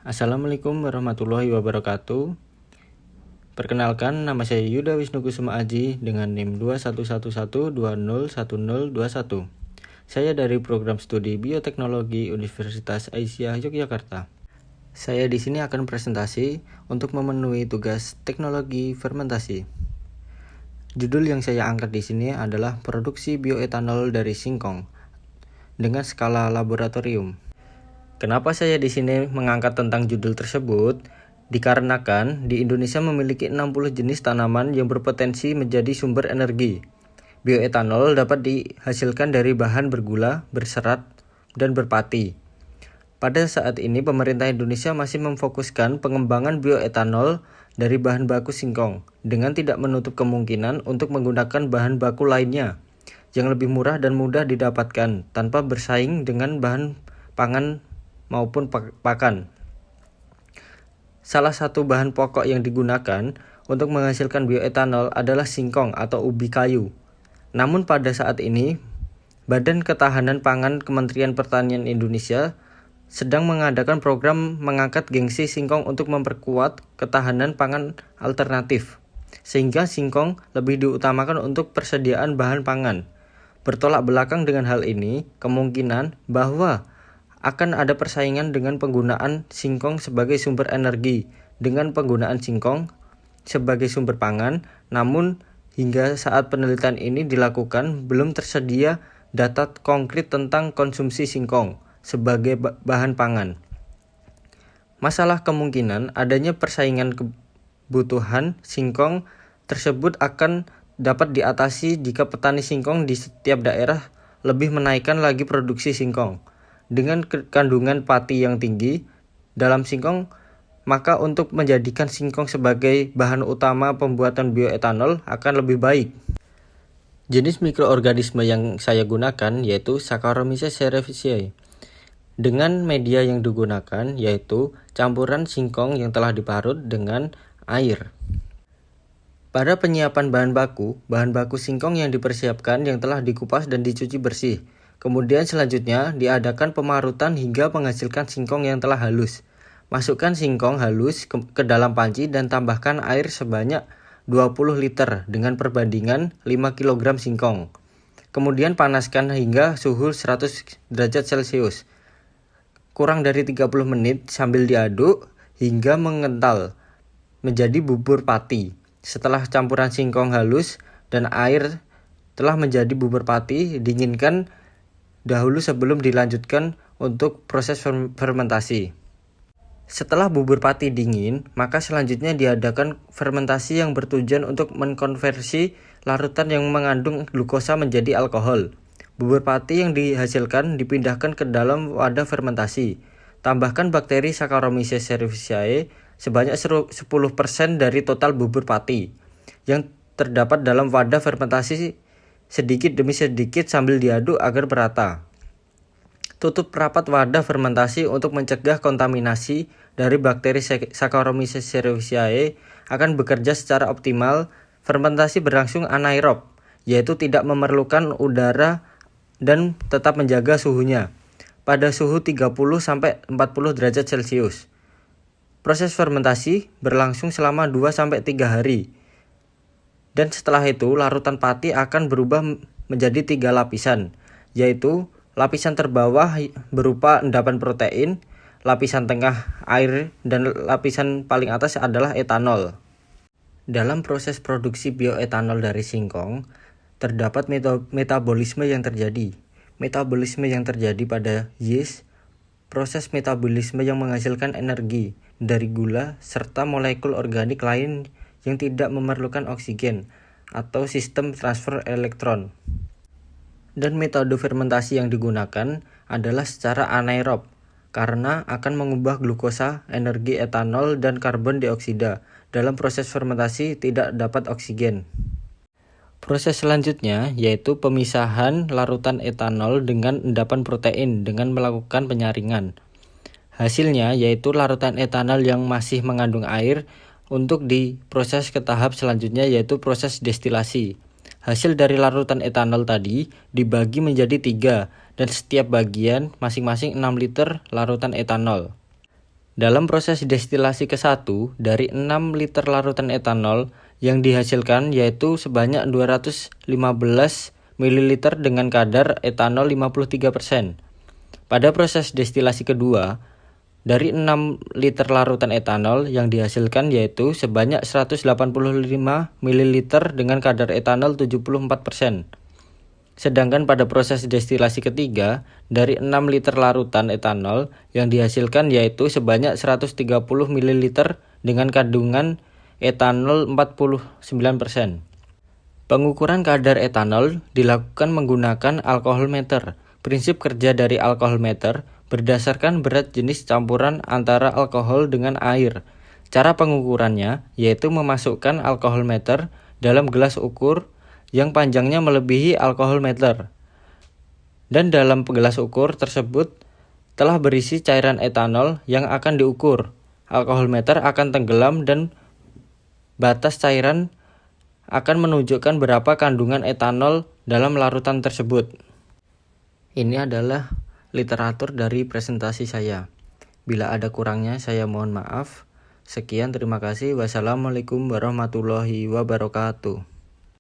Assalamualaikum warahmatullahi wabarakatuh. Perkenalkan, nama saya Yuda Wisnu Kusuma Aji dengan NIM 2111201021. Saya dari program studi Bioteknologi Universitas Aisyah Yogyakarta. Saya di sini akan presentasi untuk memenuhi tugas teknologi fermentasi. Judul yang saya angkat di sini adalah produksi bioetanol dari singkong dengan skala laboratorium. Kenapa saya di sini mengangkat tentang judul tersebut? Dikarenakan di Indonesia memiliki 60 jenis tanaman yang berpotensi menjadi sumber energi. Bioetanol dapat dihasilkan dari bahan bergula, berserat, dan berpati. Pada saat ini pemerintah Indonesia masih memfokuskan pengembangan bioetanol dari bahan baku singkong dengan tidak menutup kemungkinan untuk menggunakan bahan baku lainnya yang lebih murah dan mudah didapatkan tanpa bersaing dengan bahan pangan maupun pakan. Salah satu bahan pokok yang digunakan untuk menghasilkan bioetanol adalah singkong atau ubi kayu. Namun pada saat ini, Badan Ketahanan Pangan Kementerian Pertanian Indonesia sedang mengadakan program mengangkat gengsi singkong untuk memperkuat ketahanan pangan alternatif, sehingga singkong lebih diutamakan untuk persediaan bahan pangan. Bertolak belakang dengan hal ini, kemungkinan bahwa akan ada persaingan dengan penggunaan singkong sebagai sumber energi dengan penggunaan singkong sebagai sumber pangan. Namun hingga saat penelitian ini dilakukan belum tersedia data konkret tentang konsumsi singkong sebagai bahan pangan. Masalah kemungkinan adanya persaingan kebutuhan singkong tersebut akan dapat diatasi jika petani singkong di setiap daerah lebih menaikkan lagi produksi singkong. Dengan kandungan pati yang tinggi dalam singkong, maka untuk menjadikan singkong sebagai bahan utama pembuatan bioetanol akan lebih baik. Jenis mikroorganisme yang saya gunakan yaitu Saccharomyces cerevisiae. Dengan media yang digunakan yaitu campuran singkong yang telah diparut dengan air. Pada penyiapan bahan baku singkong yang dipersiapkan yang telah dikupas dan dicuci bersih. Kemudian selanjutnya diadakan pemarutan hingga menghasilkan singkong yang telah halus. Masukkan singkong halus ke dalam panci dan tambahkan air sebanyak 20 liter dengan perbandingan 5 kg singkong. Kemudian panaskan hingga suhu 100 derajat Celcius. Kurang dari 30 menit sambil diaduk hingga mengental menjadi bubur pati. Setelah campuran singkong halus dan air telah menjadi bubur pati, dinginkan dahulu sebelum dilanjutkan untuk proses fermentasi. Setelah bubur pati dingin, maka selanjutnya diadakan fermentasi yang bertujuan untuk mengkonversi larutan yang mengandung glukosa menjadi alkohol. Bubur pati yang dihasilkan dipindahkan ke dalam wadah fermentasi. Tambahkan bakteri Saccharomyces cerevisiae sebanyak 10% dari total bubur pati yang terdapat dalam wadah fermentasi sedikit demi sedikit sambil diaduk agar merata. Tutup rapat wadah fermentasi untuk mencegah kontaminasi dari bakteri Saccharomyces cerevisiae akan bekerja secara optimal. Fermentasi berlangsung anaerob, yaitu tidak memerlukan udara dan tetap menjaga suhunya pada suhu 30-40 derajat Celcius. Proses fermentasi berlangsung selama 2-3 hari. Dan setelah itu, larutan pati akan berubah menjadi 3 lapisan, yaitu lapisan terbawah berupa endapan protein, lapisan tengah air, dan lapisan paling atas adalah etanol. Dalam proses produksi bioetanol dari singkong, terdapat metabolisme yang terjadi. Metabolisme yang terjadi pada yeast, proses metabolisme yang menghasilkan energi dari gula, serta molekul organik lain yang tidak memerlukan oksigen atau sistem transfer elektron. Dan metode fermentasi yang digunakan adalah secara anaerob karena akan mengubah glukosa, energi etanol, dan karbon dioksida. Dalam proses fermentasi tidak dapat oksigen. Proses selanjutnya yaitu pemisahan larutan etanol dengan endapan protein dengan melakukan penyaringan. Hasilnya yaitu larutan etanol yang masih mengandung air untuk diproses ke tahap selanjutnya yaitu proses destilasi. Hasil dari larutan etanol tadi dibagi menjadi 3 dan setiap bagian masing-masing 6 liter larutan etanol. Dalam proses destilasi ke-1 dari 6 liter larutan etanol yang dihasilkan yaitu sebanyak 215 ml dengan kadar etanol 53%. Pada proses destilasi kedua, dari 6 liter larutan etanol yang dihasilkan yaitu sebanyak 185 ml dengan kadar etanol 74%. Sedangkan pada proses destilasi ketiga, dari 6 liter larutan etanol yang dihasilkan yaitu sebanyak 130 ml dengan kandungan etanol 49%. Pengukuran kadar etanol dilakukan menggunakan alkohol meter. Prinsip kerja dari alkohol meter berdasarkan berat jenis campuran antara alkohol dengan air. Cara pengukurannya yaitu memasukkan alkohol meter dalam gelas ukur yang panjangnya melebihi alkohol meter. Dan dalam gelas ukur tersebut telah berisi cairan etanol yang akan diukur. Alkohol meter akan tenggelam dan batas cairan akan menunjukkan berapa kandungan etanol dalam larutan tersebut. Ini adalah literatur dari presentasi saya. Bila ada kurangnya saya mohon maaf. Sekian, terima kasih. Wassalamualaikum warahmatullahi wabarakatuh.